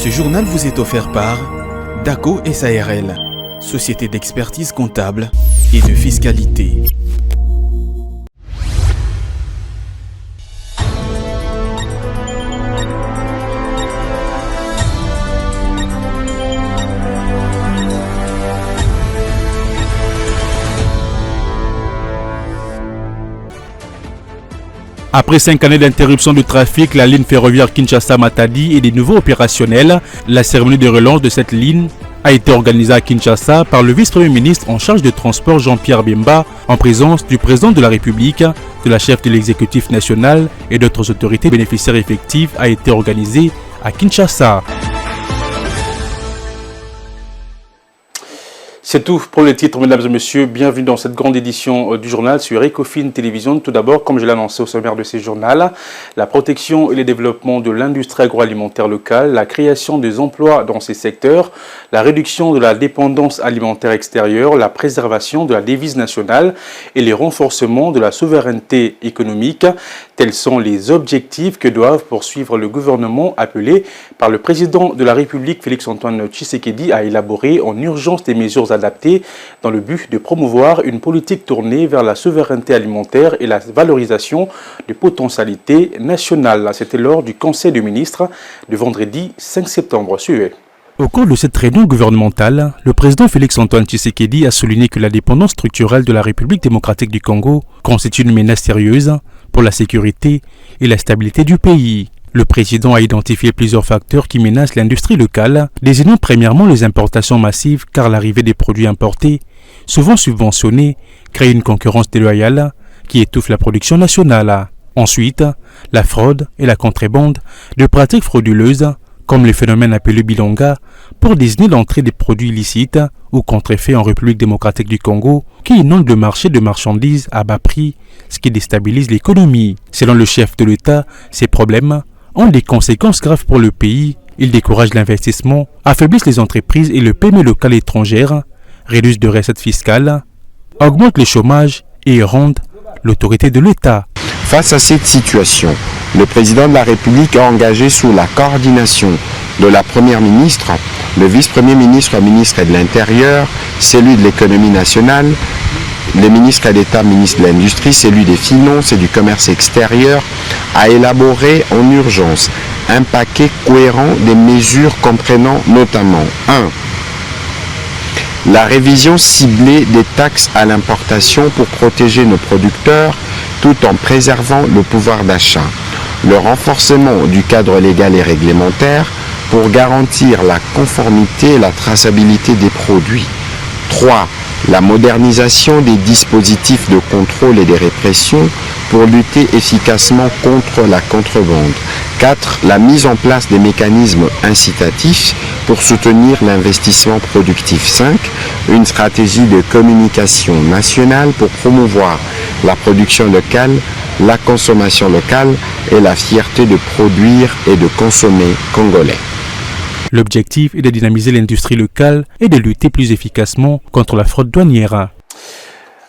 Ce journal vous est offert par DACO SARL, société d'expertise comptable et de fiscalité. Après 5 années d'interruption du trafic, la ligne ferroviaire Kinshasa-Matadi est de nouveau opérationnelle. La cérémonie de relance de cette ligne a été organisée à Kinshasa par le vice-premier ministre en charge de transport Jean-Pierre Bemba, en présence du président de la République, de la chef de l'exécutif national et d'autres autorités bénéficiaires effectives, a été organisée à Kinshasa. C'est tout pour le titre, mesdames et messieurs. Bienvenue dans cette grande édition du journal sur Ecofin Télévision. Tout d'abord, comme je l'ai annoncé au sommaire de ce journal, la protection et le développement de l'industrie agroalimentaire locale, la création des emplois dans ces secteurs, la réduction de la dépendance alimentaire extérieure, la préservation de la devise nationale et le renforcement de la souveraineté économique. Tels sont les objectifs que doivent poursuivre le gouvernement appelé par le président de la République, Félix-Antoine Tshisekedi, à élaborer en urgence des mesures adaptées dans le but de promouvoir une politique tournée vers la souveraineté alimentaire et la valorisation des potentialités nationales. C'était lors du Conseil des ministres de vendredi 5 septembre. Suivez. Au cours de cette réunion gouvernementale, le président Félix-Antoine Tshisekedi a souligné que la dépendance structurelle de la République démocratique du Congo constitue une menace sérieuse pour la sécurité et la stabilité du pays. Le président a identifié plusieurs facteurs qui menacent l'industrie locale, désignant premièrement les importations massives car l'arrivée des produits importés, souvent subventionnés, crée une concurrence déloyale qui étouffe la production nationale. Ensuite, la fraude et la contrebande de pratiques frauduleuses, comme le phénomène appelé bilonga, pour désigner l'entrée des produits illicites ou contrefaits en République démocratique du Congo, qui inondent le marché de marchandises à bas prix, ce qui déstabilise l'économie. Selon le chef de l'État, ces problèmes ont des conséquences graves pour le pays. Ils découragent l'investissement, affaiblissent les entreprises et le paiement local étranger, réduisent de recettes fiscales, augmentent le chômage et rendent l'autorité de l'État. Face à cette situation, le président de la République a engagé sous la coordination de la première ministre, le vice-premier ministre, le ministre de l'Intérieur, celui de l'économie nationale, les ministres d'État, ministre de l'Industrie, celui des Finances et du Commerce extérieur, a élaboré en urgence un paquet cohérent des mesures comprenant notamment 1. La révision ciblée des taxes à l'importation pour protéger nos producteurs tout en préservant le pouvoir d'achat. Le renforcement du cadre légal et réglementaire pour garantir la conformité et la traçabilité des produits. 3. La modernisation des dispositifs de contrôle et des répressions pour lutter efficacement contre la contrebande. 4. La mise en place des mécanismes incitatifs pour soutenir l'investissement productif. 5. Une stratégie de communication nationale pour promouvoir la production locale, la consommation locale et la fierté de produire et de consommer congolais. L'objectif est de dynamiser l'industrie locale et de lutter plus efficacement contre la fraude douanière.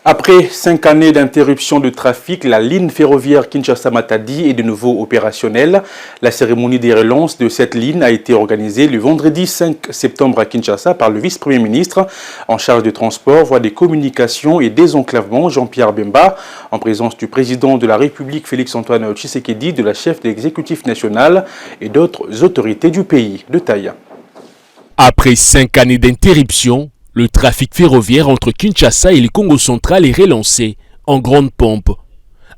Après 5 années d'interruption de trafic, la ligne ferroviaire Kinshasa-Matadi est de nouveau opérationnelle. La cérémonie de relance de cette ligne a été organisée le vendredi 5 septembre à Kinshasa par le vice-premier ministre en charge du transport, voies des communications et désenclavement, Jean-Pierre Bemba, en présence du président de la République Félix-Antoine Tshisekedi, de la chef de l'exécutif national et d'autres autorités du pays. De taille. Après 5 années d'interruption, le trafic ferroviaire entre Kinshasa et le Congo central est relancé en grande pompe,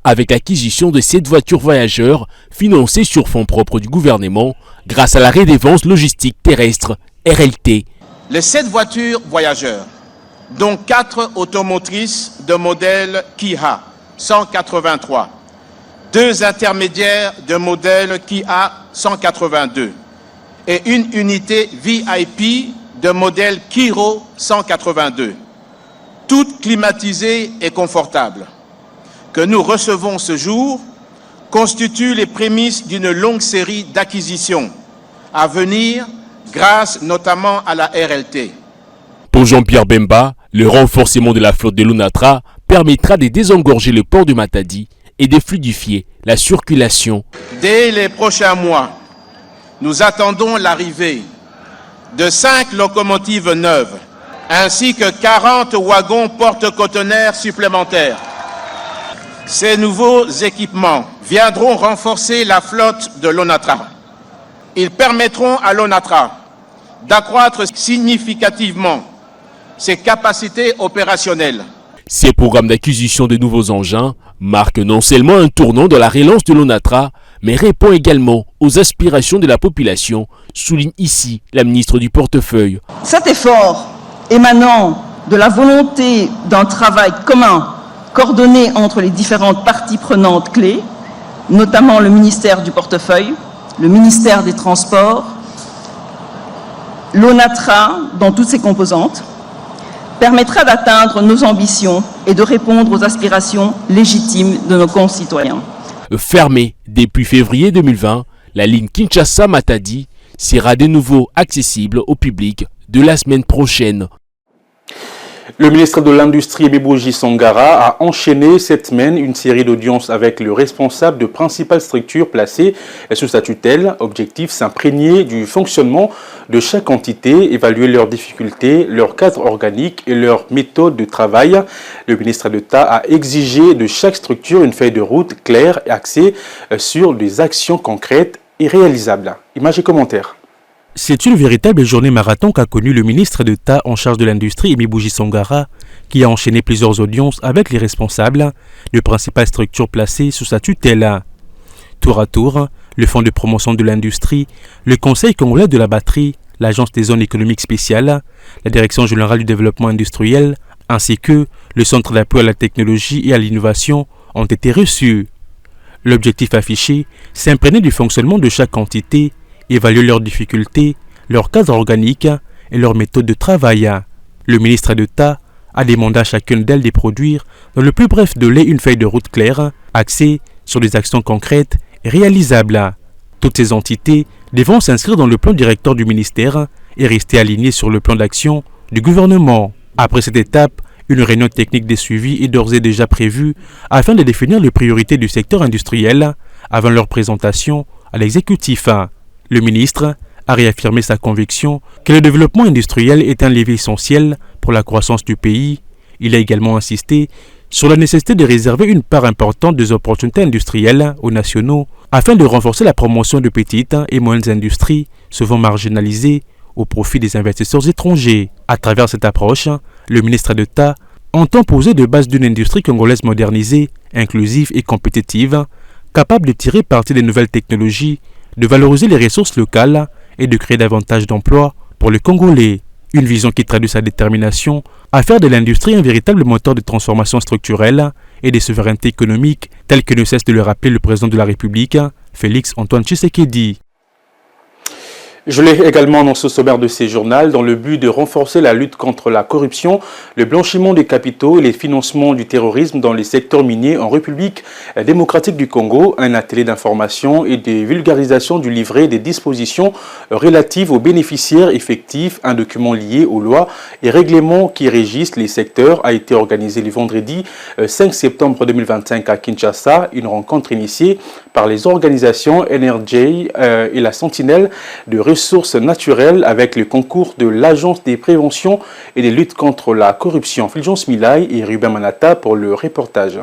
avec l'acquisition de 7 voitures voyageurs financées sur fonds propres du gouvernement grâce à la redevance logistique terrestre RLT. Les 7 voitures voyageurs, dont 4 automotrices de modèle Kia 183, 2 intermédiaires de modèle Kia 182 et une unité VIP de modèle Kiro 182, toutes climatisées et confortables, que nous recevons ce jour, constituent les prémices d'une longue série d'acquisitions à venir grâce notamment à la RLT. Pour Jean-Pierre Bemba, le renforcement de la flotte de l'ONATRA permettra de désengorger le port de Matadi et de fluidifier la circulation. Dès les prochains mois, nous attendons l'arrivée de 5 locomotives neuves ainsi que 40 wagons porte-conteneurs supplémentaires. Ces nouveaux équipements viendront renforcer la flotte de l'ONATRA. Ils permettront à l'ONATRA d'accroître significativement ses capacités opérationnelles. Ces programmes d'acquisition de nouveaux engins marquent non seulement un tournant dans la relance de l'ONATRA, mais répond également aux aspirations de la population, souligne ici la ministre du Portefeuille. Cet effort émanant de la volonté d'un travail commun, coordonné entre les différentes parties prenantes clés, notamment le ministère du Portefeuille, le ministère des Transports, l'ONATRA dans toutes ses composantes, permettra d'atteindre nos ambitions et de répondre aux aspirations légitimes de nos concitoyens. Fermée depuis février 2020, la ligne Kinshasa-Matadi sera de nouveau accessible au public de la semaine prochaine. Le ministre de l'Industrie, Ebeboji Sangara, a enchaîné cette semaine une série d'audiences avec le responsable de principales structures placées sous sa tutelle. Objectif, s'imprégner du fonctionnement de chaque entité, évaluer leurs difficultés, leur cadre organique et leur méthode de travail. Le ministre d'État a exigé de chaque structure une feuille de route claire et axée sur des actions concrètes et réalisables. Images et commentaires. C'est une véritable journée marathon qu'a connue le ministre d'État en charge de l'industrie, Ebeboji Sangara, qui a enchaîné plusieurs audiences avec les responsables de principales structures placées sous sa tutelle. Tour à tour, le Fonds de promotion de l'industrie, le Conseil congolais de la batterie, l'Agence des zones économiques spéciales, la Direction générale du développement industriel, ainsi que le Centre d'appui à la technologie et à l'innovation ont été reçus. L'objectif affiché, s'imprégner du fonctionnement de chaque entité, évaluer leurs difficultés, leur cadre organique et leur méthode de travail. Le ministre d'État a demandé à chacune d'elles de produire dans le plus bref délai une feuille de route claire, axée sur des actions concrètes et réalisables. Toutes ces entités devront s'inscrire dans le plan directeur du ministère et rester alignées sur le plan d'action du gouvernement. Après cette étape, une réunion technique de suivi est d'ores et déjà prévue afin de définir les priorités du secteur industriel avant leur présentation à l'exécutif. Le ministre a réaffirmé sa conviction que le développement industriel est un levier essentiel pour la croissance du pays. Il a également insisté sur la nécessité de réserver une part importante des opportunités industrielles aux nationaux afin de renforcer la promotion de petites et moyennes industries souvent marginalisées au profit des investisseurs étrangers. À travers cette approche, le ministre d'État entend poser de bases d'une industrie congolaise modernisée, inclusive et compétitive, capable de tirer parti des nouvelles technologies, de valoriser les ressources locales et de créer davantage d'emplois pour les Congolais. Une vision qui traduit sa détermination à faire de l'industrie un véritable moteur de transformation structurelle et de souveraineté économique, tel que ne cesse de le rappeler le président de la République, Félix Antoine Tshisekedi. Je l'ai également annoncé au sommaire de ces journaux dans le but de renforcer la lutte contre la corruption, le blanchiment des capitaux et les financements du terrorisme dans les secteurs miniers en République démocratique du Congo. Un atelier d'information et de vulgarisation du livret des dispositions relatives aux bénéficiaires effectifs, un document lié aux lois et règlements qui régissent les secteurs, a été organisé le vendredi 5 septembre 2025 à Kinshasa. Une rencontre initiée par les organisations NRJ et la Sentinelle de ressources naturelles avec le concours de l'Agence des préventions et des luttes contre la corruption. Fulgence Milay et Ruben Manata pour le reportage.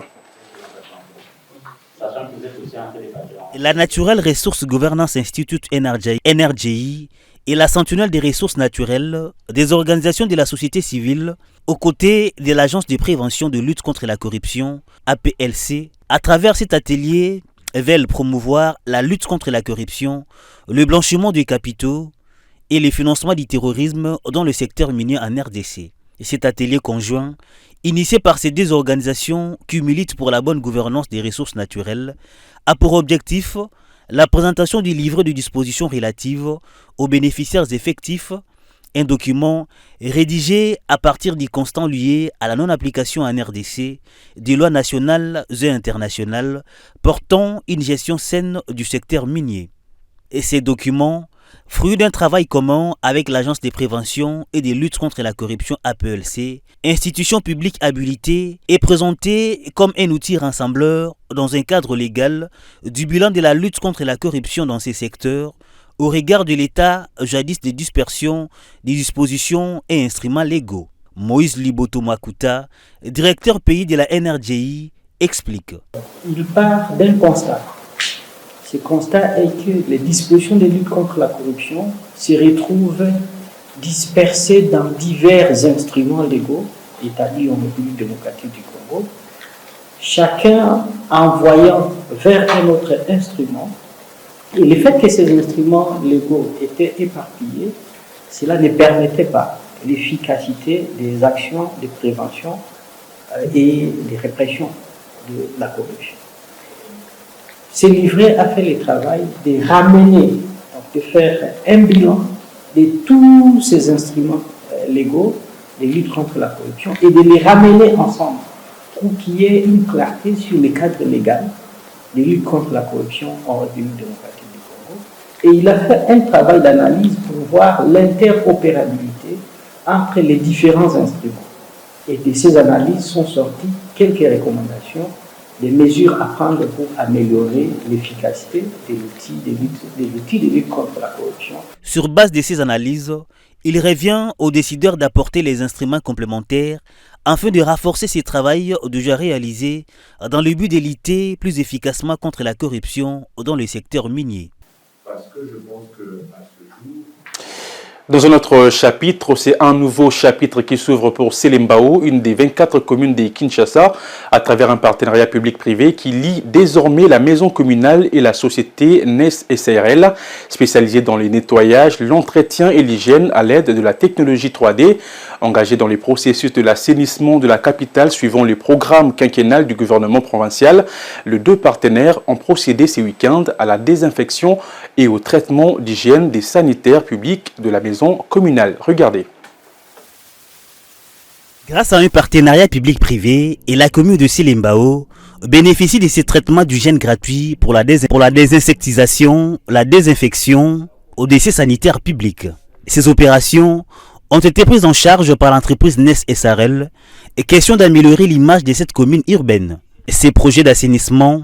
La Natural Resource Governance Institute NRJI et la Sentinelle des ressources naturelles, des organisations de la société civile, aux côtés de l'Agence de prévention de lutte contre la corruption, APLC, à travers cet atelier, veulent promouvoir la lutte contre la corruption, le blanchiment des capitaux et le financement du terrorisme dans le secteur minier en RDC. Et cet atelier conjoint, initié par ces deux organisations qui militent pour la bonne gouvernance des ressources naturelles, a pour objectif la présentation du livret de dispositions relatives aux bénéficiaires effectifs, un document rédigé à partir des constants liés à la non-application en RDC des lois nationales et internationales portant une gestion saine du secteur minier. Et ces documents, fruit d'un travail commun avec l'Agence des préventions et des luttes contre la corruption APLC, institution publique habilitée, est présenté comme un outil rassembleur dans un cadre légal du bilan de la lutte contre la corruption dans ces secteurs, au regard de l'état jadis de dispersion des dispositions et instruments légaux. Moïse Liboto Makuta, directeur pays de la NRJI, explique. Il part d'un constat. Ce constat est que les dispositions de lutte contre la corruption se retrouvent dispersées dans divers instruments légaux établis en République démocratique du Congo, chacun envoyant vers un autre instrument. Et le fait que ces instruments légaux étaient éparpillés, cela ne permettait pas l'efficacité des actions de prévention et de répression de la corruption. Ce livret a fait le travail de ramener, donc de faire un bilan de tous ces instruments légaux de lutte contre la corruption et de les ramener ensemble pour qu'il y ait une clarté sur le cadre légal de lutte contre la corruption en République démocratique du Congo. Et il a fait un travail d'analyse pour voir l'interopérabilité entre les différents instruments. Et de ces analyses sont sorties quelques recommandations, des mesures à prendre pour améliorer l'efficacité des outils de lutte contre la corruption. Sur base de ces analyses, il revient aux décideurs d'apporter les instruments complémentaires afin de renforcer ce travail déjà réalisé dans le but de lutter plus efficacement contre la corruption dans le secteur minier. Parce que je pense que à ce jour, dans un autre chapitre, c'est un nouveau chapitre qui s'ouvre pour Selembao, une des 24 communes de Kinshasa, à travers un partenariat public-privé qui lie désormais la maison communale et la société NES SARL, spécialisée dans les nettoyages, l'entretien et l'hygiène à l'aide de la technologie 3D, engagée dans les processus de l'assainissement de la capitale suivant le programme quinquennal du gouvernement provincial. Les deux partenaires ont procédé ce week-end à la désinfection et au traitement d'hygiène des sanitaires publics de la maison communale. Regardez. Grâce à un partenariat public-privé, et la commune de Selembao bénéficie de ces traitements d'hygiène gratuits pour la désinsectisation, la désinfection aux déchets sanitaires publics. Ces opérations ont été prises en charge par l'entreprise NES SARL et question d'améliorer l'image de cette commune urbaine. Ces projets d'assainissement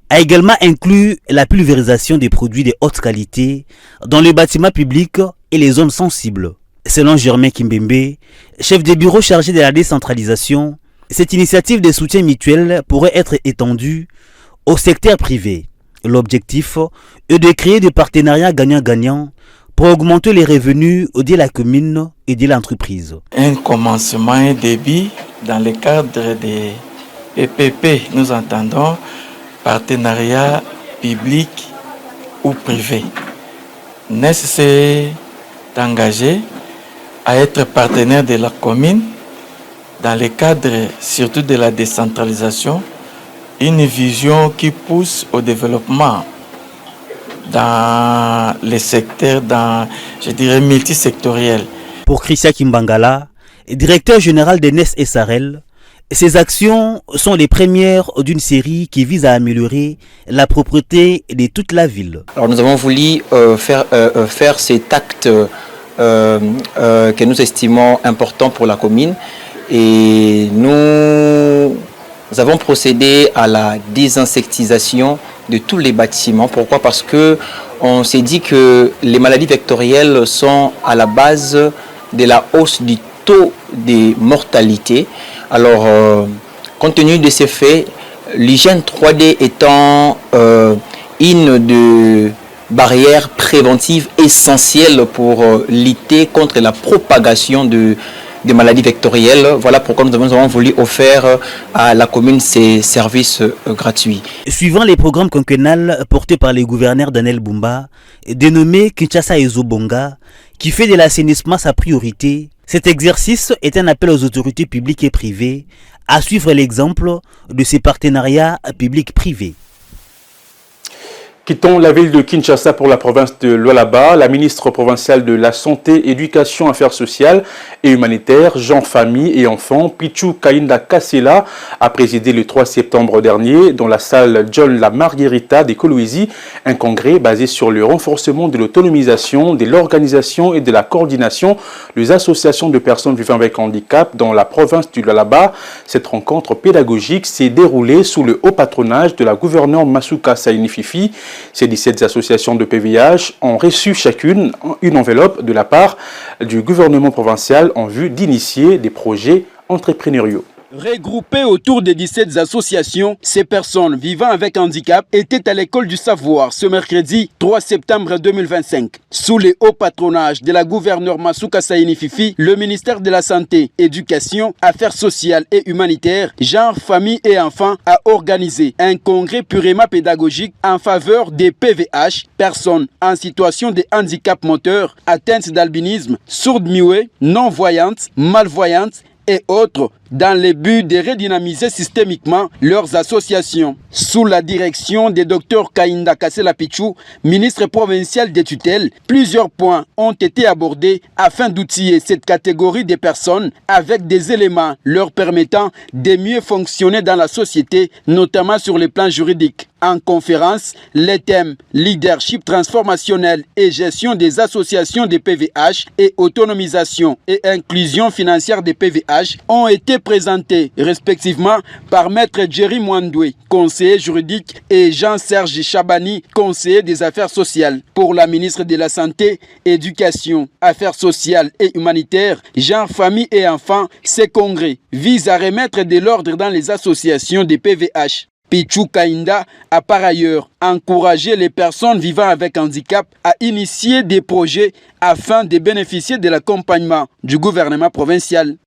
a également inclus la pulvérisation des produits de haute qualité dans les bâtiments publics et les zones sensibles. Selon Germain Kimbembe, chef de bureau chargé de la décentralisation, cette initiative de soutien mutuel pourrait être étendue au secteur privé. L'objectif est de créer des partenariats gagnant-gagnant pour augmenter les revenus de la commune et de l'entreprise. Un commencement, un début dans le cadre des PPP, nous entendons partenariat public ou privé. NES s'est engagé à être partenaire de la commune dans le cadre surtout de la décentralisation, une vision qui pousse au développement dans les secteurs, je dirais, multisectoriels. Pour Christian Kimbangala, directeur général de NES SARL, ces actions sont les premières d'une série qui vise à améliorer la propreté de toute la ville. Alors nous avons voulu faire cet acte que nous estimons important pour la commune et nous avons procédé à la désinsectisation de tous les bâtiments. Pourquoi? Parce que on s'est dit que les maladies vectorielles sont à la base de la hausse du taux de mortalité. Alors, compte tenu de ces faits, l'hygiène 3D étant une de barrières préventives essentielles pour lutter contre la propagation des maladies vectorielles. Voilà pourquoi nous avons voulu offrir à la commune ces services gratuits. Suivant les programmes quinquennals portés par le gouverneur Daniel Bumba, dénommé Kinshasa Ezobonga, qui fait de l'assainissement sa priorité, cet exercice est un appel aux autorités publiques et privées à suivre l'exemple de ces partenariats publics-privés. Quittons la ville de Kinshasa pour la province de Lualaba. La ministre provinciale de la Santé, Éducation, Affaires sociales et humanitaires, Jean, Famille et Enfants, Pichu Kainda Kassela, a présidé le 3 septembre dernier dans la salle John La Margherita de Kolwezi, un congrès basé sur le renforcement de l'autonomisation, de l'organisation et de la coordination des associations de personnes vivant avec handicap dans la province du Lualaba. Cette rencontre pédagogique s'est déroulée sous le haut patronage de la gouverneure Masuka Saini Fifi Ces 17 associations de PVH ont reçu chacune une enveloppe de la part du gouvernement provincial en vue d'initier des projets entrepreneuriaux. Regroupées autour des 17 associations, ces personnes vivant avec handicap étaient à l'école du savoir ce mercredi 3 septembre 2025. Sous le haut patronage de la gouverneure Masuka Saini Fifi, le ministère de la Santé, Éducation, Affaires sociales et humanitaires, Genre, Famille et Enfants a organisé un congrès purement pédagogique en faveur des PVH, personnes en situation de handicap moteur, atteintes d'albinisme, sourdes-muets, non-voyantes, malvoyantes et autres, dans le but de redynamiser systémiquement leurs associations. Sous la direction du Dr Kainda Kasela Pichou, ministre provincial des tutelles, plusieurs points ont été abordés afin d'outiller cette catégorie de personnes avec des éléments leur permettant de mieux fonctionner dans la société, notamment sur le plan juridique. En conférence, les thèmes leadership transformationnel et gestion des associations des PVH et autonomisation et inclusion financière des PVH ont été présentés respectivement par Maître Jerry Mwandwe, conseiller juridique, et Jean-Serge Chabani, conseiller des affaires sociales. Pour la ministre de la Santé, Éducation, Affaires sociales et humanitaires, Genre, Famille et Enfants, ce congrès vise à remettre de l'ordre dans les associations des PVH. Pichou Kainda a par ailleurs encouragé les personnes vivant avec handicap à initier des projets afin de bénéficier de l'accompagnement du gouvernement provincial.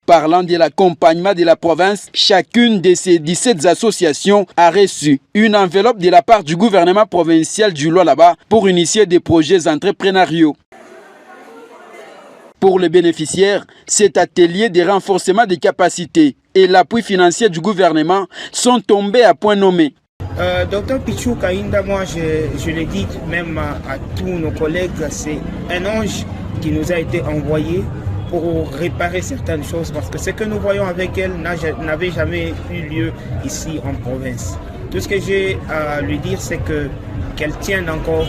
Parlant de l'accompagnement de la province, chacune de ces 17 associations a reçu une enveloppe de la part du gouvernement provincial du Lualaba pour initier des projets entrepreneuriaux. Pour les bénéficiaires, cet atelier de renforcement des capacités et l'appui financier du gouvernement sont tombés à point nommé. Docteur Pichou Kainda, moi je l'ai dit même à tous nos collègues, c'est un ange qui nous a été envoyé pour réparer certaines choses, parce que ce que nous voyons avec elle n'avait jamais eu lieu ici en province. Tout ce que j'ai à lui dire, c'est qu'elle tienne encore,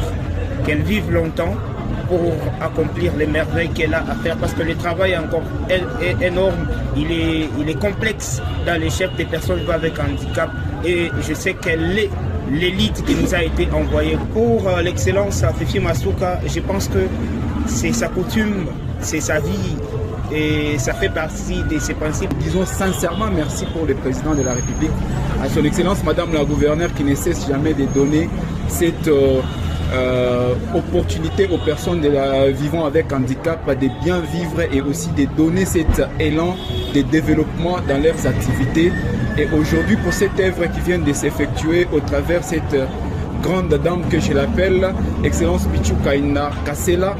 qu'elle vive longtemps pour accomplir les merveilles qu'elle a à faire, parce que le travail encore est énorme, il est complexe dans les chefs des personnes avec handicap, et je sais qu'elle est l'élite qui nous a été envoyée. Pour l'excellence à Fifi Masuka, je pense que c'est sa coutume, c'est sa vie, et ça fait partie de ses principes. Disons sincèrement merci pour le président de la République, à son excellence Madame la gouverneure, qui ne cesse jamais de donner cette opportunité aux personnes vivant avec handicap de bien vivre, et aussi de donner cet élan de développement dans leurs activités. Et aujourd'hui, pour cette œuvre qui vient de s'effectuer au travers cette grande dame que je l'appelle Excellence Pichou Kainda Kasela,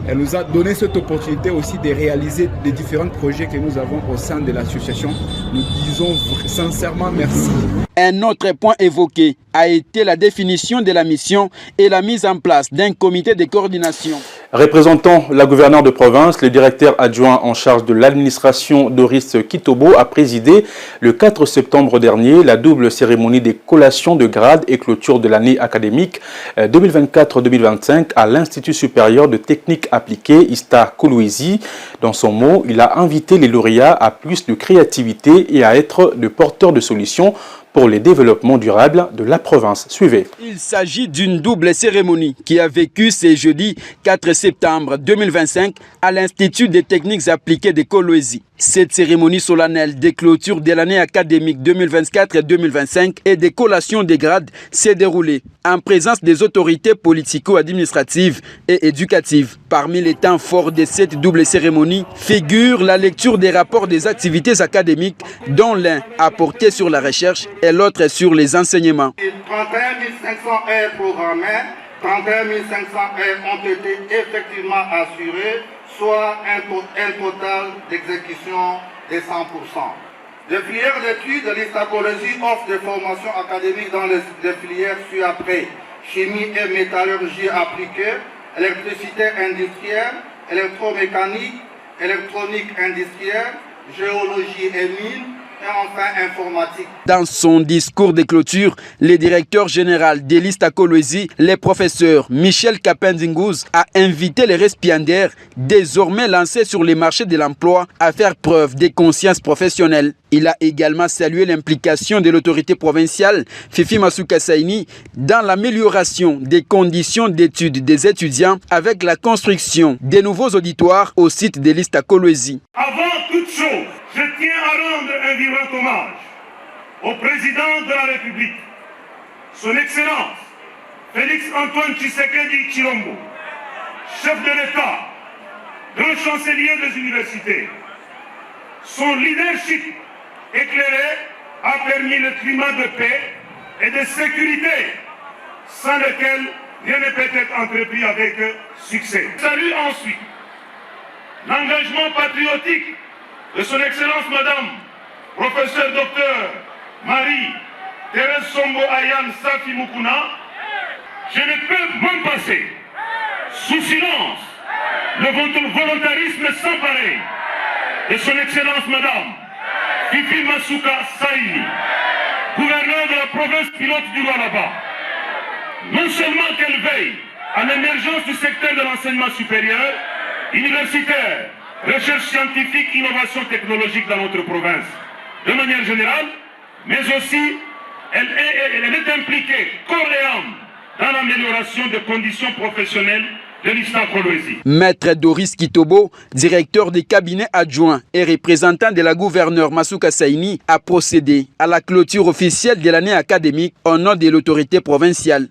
elle nous a donné cette opportunité aussi de réaliser les différents projets que nous avons au sein de l'association. Nous disons sincèrement merci. Un autre point évoqué a été la définition de la mission et la mise en place d'un comité de coordination. Représentant la gouverneure de province, le directeur adjoint en charge de l'administration Doris Kitobo a présidé le 4 septembre dernier la double cérémonie des collations de grade et clôture de l'année académique 2024-2025 à l'Institut supérieur de technique appliquée ISTA Kolwezi. Dans son mot, il a invité les lauréats à plus de créativité et à être de porteurs de solutions pour le développement durable de la province. Suivez. Il s'agit d'une double cérémonie qui a vécu ce jeudi 4 septembre 2025 à l'Institut des techniques appliquées de Kolwezi. Cette cérémonie solennelle de clôture de l'année académique 2024-2025 et de collation des grades s'est déroulée en présence des autorités politico-administratives et éducatives. Parmi les temps forts de cette double cérémonie figure la lecture des rapports des activités académiques, dont l'un a porté sur la recherche et l'autre sur les enseignements. 31 500 heures programmées, 31 500 heures ont été effectivement assurées, soit un total d'exécution de 100%. Les filières d'études de l'Istacologie offrent des formations académiques dans les filières ci-après: chimie et métallurgie appliquée, électricité industrielle, électromécanique, électronique industrielle, géologie et mines, et enfin informatique. Dans son discours de clôture, le directeur général de l'ISTA Kolwezi, le professeur Michel Kapendingouz, a invité les récipiendaires désormais lancés sur les marchés de l'emploi à faire preuve de conscience professionnelle. Il a également salué l'implication de l'autorité provinciale Fifi Masuka Saini dans l'amélioration des conditions d'études des étudiants avec la construction de nouveaux auditoires au site de l'ISTA Kolwezi. Avant toute chose, je tiens à rendre un vibrant hommage au président de la République, son Excellence Félix Antoine Tshisekedi Tshilombo, chef de l'État, grand chancelier des universités. Son leadership éclairé a permis le climat de paix et de sécurité sans lequel rien ne peut être entrepris avec succès. Salue ensuite l'engagement patriotique de son Excellence Madame Professeur Docteur Marie-Thérèse Sombo Ayane Safi Mukuna. Je ne peux m'en passer sous silence le volontarisme sans pareil de son Excellence Madame Fifi Masuka Saini, gouverneur de la province pilote du Lualaba. Non seulement qu'elle veille à l'émergence du secteur de l'enseignement supérieur, universitaire, recherche scientifique, innovation technologique dans notre province, de manière générale, mais aussi elle est impliquée corps et âme dans l'amélioration des conditions professionnelles de l'ISTA Kolwezi. Maître Doris Kitobo, directeur des cabinets adjoints et représentant de la gouverneure Masuka Saini, a procédé à la clôture officielle de l'année académique au nom de l'autorité provinciale.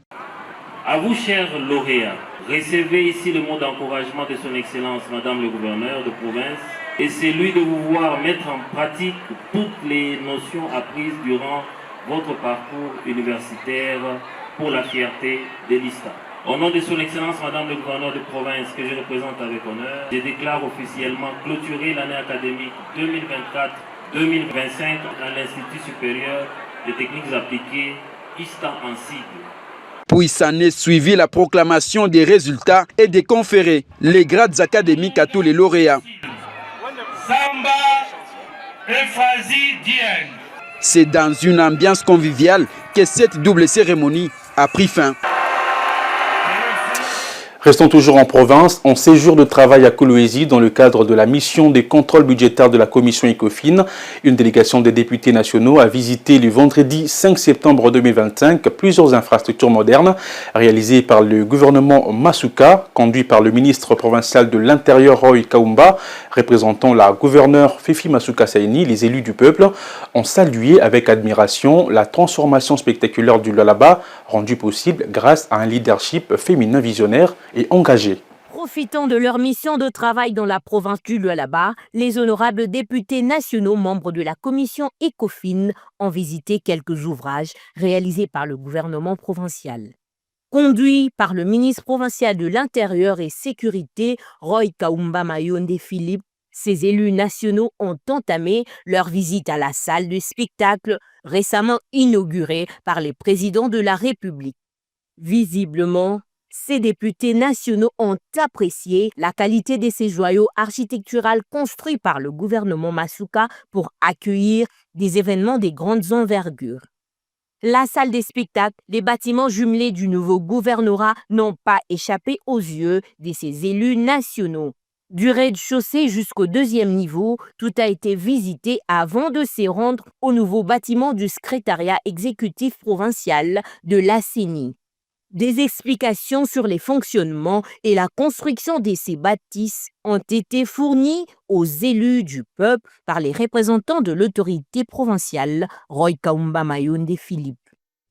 À vous, chers lauréats, recevez ici le mot d'encouragement de son Excellence Madame le Gouverneur de province et celui de vous voir mettre en pratique toutes les notions apprises durant votre parcours universitaire pour la fierté de l'ISTA. Au nom de son Excellence Madame le Gouverneur de province que je représente avec honneur, je déclare officiellement clôturer l'année académique 2024-2025 à l'Institut supérieur de techniques appliquées ISTA en sigle. Puis s'en est suivi la proclamation des résultats et de conférer les grades académiques à tous les lauréats. C'est dans une ambiance conviviale que cette double cérémonie a pris fin. Restons toujours en province, en séjour de travail à Kolwezi dans le cadre de la mission des contrôles budgétaires de la commission ECOFIN. Une délégation des députés nationaux a visité le vendredi 5 septembre 2025 plusieurs infrastructures modernes réalisées par le gouvernement Masuka, conduit par le ministre provincial de l'Intérieur Roy Kaumba, représentant la gouverneure Fifi Masuka Saini. Les élus du peuple ont salué avec admiration la transformation spectaculaire du Lualaba, rendue possible grâce à un leadership féminin visionnaire et engagés. Profitant de leur mission de travail dans la province du Lualaba, les honorables députés nationaux membres de la commission ECOFIN ont visité quelques ouvrages réalisés par le gouvernement provincial. Conduits par le ministre provincial de l'Intérieur et Sécurité, Roy Kaumba Mayonde Philippe, ces élus nationaux ont entamé leur visite à la salle de spectacle récemment inaugurée par les présidents de la République. Visiblement, ces députés nationaux ont apprécié la qualité de ces joyaux architecturaux construits par le gouvernement Masuka pour accueillir des événements de grandes envergures. La salle des spectacles, les bâtiments jumelés du nouveau gouvernorat n'ont pas échappé aux yeux de ces élus nationaux. Du rez-de-chaussée jusqu'au deuxième niveau, tout a été visité avant de se rendre au nouveau bâtiment du secrétariat exécutif provincial de la CENI. Des explications sur les fonctionnements et la construction de ces bâtisses ont été fournies aux élus du peuple par les représentants de l'autorité provinciale, Roy Kaumba Mayonde Philippe.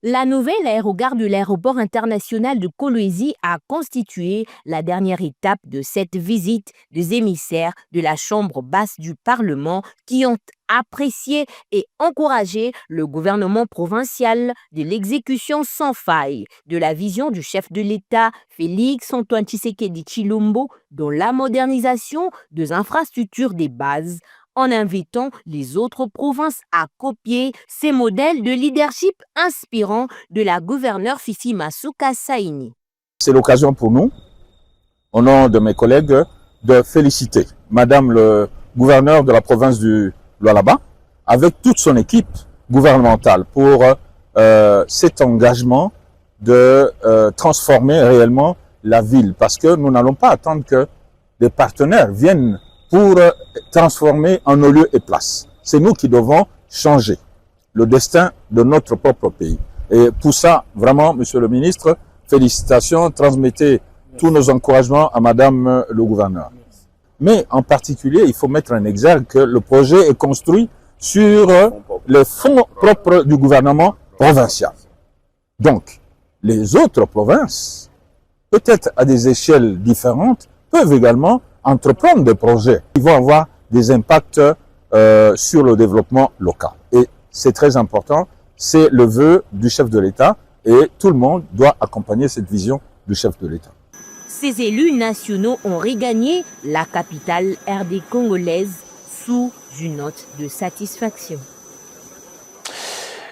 La nouvelle aérogare de l'aéroport international de Kolwezi a constitué la dernière étape de cette visite des émissaires de la Chambre basse du Parlement qui ont apprécié et encouragé le gouvernement provincial de l'exécution sans faille de la vision du chef de l'État Félix Antoine Tshisekedi Tshilombo dans la modernisation des infrastructures des bases, en invitant les autres provinces à copier ces modèles de leadership inspirants de la gouverneure Fifi Masuka Saini. C'est l'occasion pour nous, au nom de mes collègues, de féliciter Madame le gouverneur de la province du Lualaba, avec toute son équipe gouvernementale pour cet engagement de transformer réellement la ville. Parce que nous n'allons pas attendre que des partenaires viennent pour transformer en nos lieux et places. C'est nous qui devons changer le destin de notre propre pays. Et pour ça, vraiment, Monsieur le ministre, félicitations, transmettez tous nos encouragements à Madame le gouverneur. Mais en particulier, il faut mettre en exergue que le projet est construit sur les fonds propres du gouvernement provincial. Donc, les autres provinces, peut-être à des échelles différentes, peuvent également entreprendre des projets qui vont avoir des impacts sur le développement local. Et c'est très important, c'est le vœu du chef de l'État et tout le monde doit accompagner cette vision du chef de l'État. Ces élus nationaux ont regagné la capitale RD congolaise sous une note de satisfaction.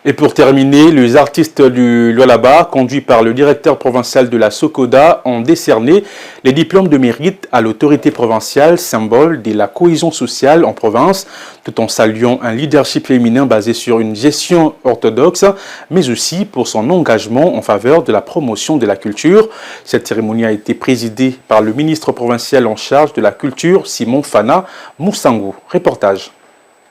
Et pour terminer, les artistes du Lualaba, conduits par le directeur provincial de la Sokoda, ont décerné les diplômes de mérite à l'autorité provinciale, symbole de la cohésion sociale en province, tout en saluant un leadership féminin basé sur une gestion orthodoxe, mais aussi pour son engagement en faveur de la promotion de la culture. Cette cérémonie a été présidée par le ministre provincial en charge de la culture, Simon Fana Moussango. Reportage.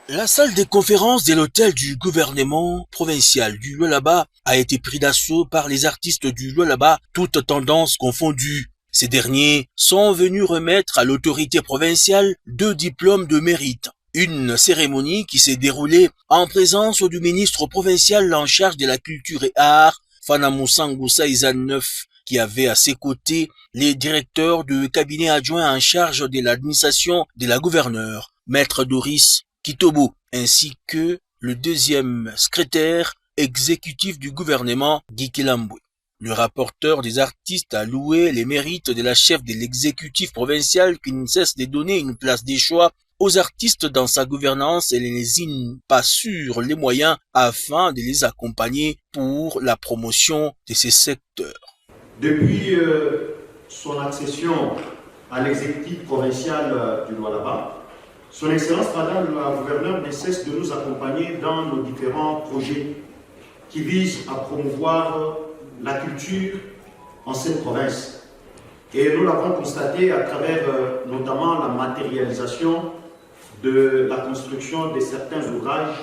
La salle des conférences de l'hôtel du gouvernement provincial du Lualaba a été pris d'assaut par les artistes du Lualaba, toutes tendances confondues. Ces derniers sont venus remettre à l'autorité provinciale 2 diplômes de mérite. Une cérémonie qui s'est déroulée en présence du ministre provincial en charge de la culture et art, Fana Moussango Saïza 9, qui avait à ses côtés les directeurs de cabinet adjoints en charge de l'administration de la gouverneure, Maître Doris Kitobo, ainsi que le 2e secrétaire exécutif du gouvernement, Guy Kilambwe. Le rapporteur des artistes a loué les mérites de la chef de l'exécutif provincial qui ne cesse de donner une place des choix aux artistes dans sa gouvernance et les lésine pas sur les moyens afin de les accompagner pour la promotion de ces secteurs. Depuis son accession à l'exécutif provincial du Lualaba, Son Excellence Madame la Gouverneure ne cesse de nous accompagner dans nos différents projets qui visent à promouvoir la culture en cette province. Et nous l'avons constaté à travers notamment la matérialisation de la construction de certains ouvrages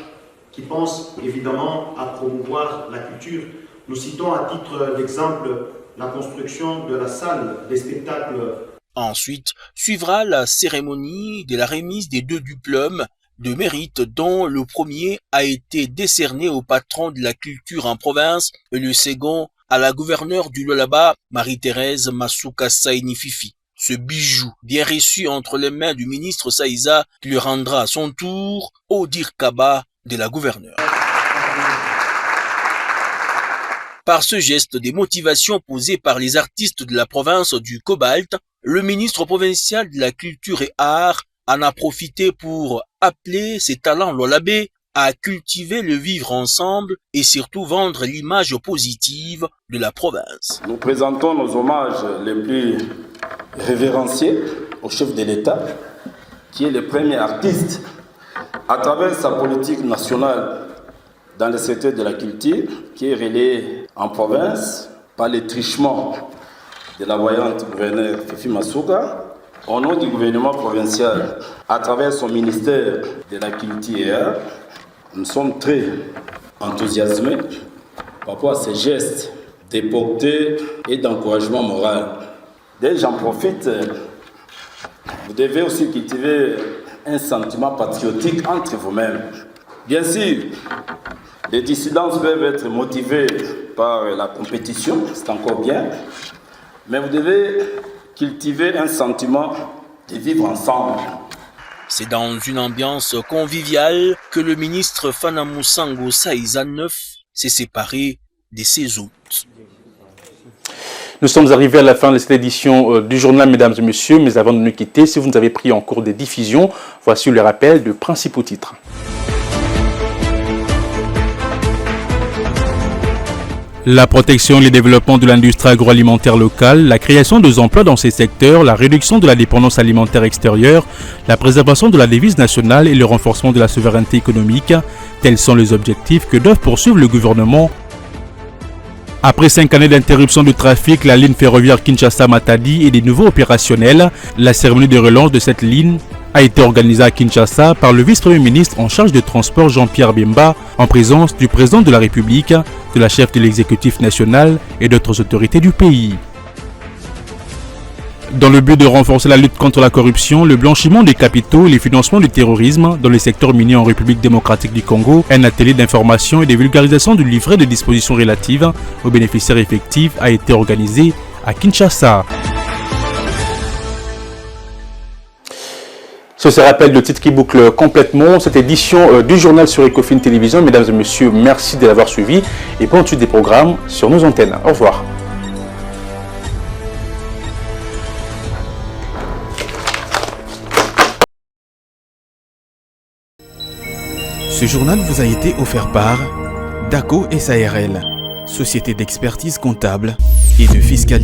qui pensent évidemment à promouvoir la culture. Nous citons à titre d'exemple la construction de la salle des spectacles. Ensuite, suivra la cérémonie de la remise des 2 diplômes de mérite dont le premier a été décerné au patron de la culture en province et le second à la gouverneure du Lualaba, Marie-Thérèse Masuka Saini-Fifi. Ce bijou bien reçu entre les mains du ministre Saïza qui le rendra à son tour au Dirkaba de la gouverneure. Par ce geste des motivations posées par les artistes de la province du Cobalt, le ministre provincial de la culture et art en a profité pour appeler ses talents lualabais à cultiver le vivre ensemble et surtout vendre l'image positive de la province. Nous présentons nos hommages les plus révérenciés au chef de l'État, qui est le premier artiste à travers sa politique nationale dans le secteur de la culture, qui est relayée en province par les trichements de la voyante gouverneure Fifi Masuka, au nom du gouvernement provincial, à travers son ministère de la culture. Nous sommes très enthousiasmés par rapport à ces gestes de portée et d'encouragement moral. Dès j'en profite, vous devez aussi cultiver un sentiment patriotique entre vous-mêmes. Bien sûr, les dissidences peuvent être motivées par la compétition, c'est encore bien, mais vous devez cultiver un sentiment de vivre ensemble. C'est dans une ambiance conviviale que le ministre Fana Moussango Saïza 9 s'est séparé de ses hôtes. Nous sommes arrivés à la fin de cette édition du journal, mesdames et messieurs, mais avant de nous quitter, si vous nous avez pris en cours des diffusions, voici le rappel de principaux titres. La protection et le développement de l'industrie agroalimentaire locale, la création d'emplois dans ces secteurs, la réduction de la dépendance alimentaire extérieure, la préservation de la devise nationale et le renforcement de la souveraineté économique, tels sont les objectifs que doivent poursuivre le gouvernement. Après 5 années d'interruption du trafic, la ligne ferroviaire Kinshasa-Matadi est de nouveau opérationnelle. La cérémonie de relance de cette ligne a été organisée à Kinshasa par le vice-premier ministre en charge des transports Jean-Pierre Bemba, en présence du président de la République, de la chef de l'exécutif national et d'autres autorités du pays. Dans le but de renforcer la lutte contre la corruption, le blanchiment des capitaux et le financement du terrorisme dans les secteurs miniers en République démocratique du Congo, un atelier d'information et de vulgarisation du livret de dispositions relatives aux bénéficiaires effectifs a été organisé à Kinshasa. Ce rappel de titre qui boucle complètement cette édition du journal sur Ecofin Télévision. Mesdames et messieurs, merci de l'avoir suivi et bonne suite des programmes sur nos antennes. Au revoir. Ce journal vous a été offert par DACO SARL, société d'expertise comptable et de fiscalité.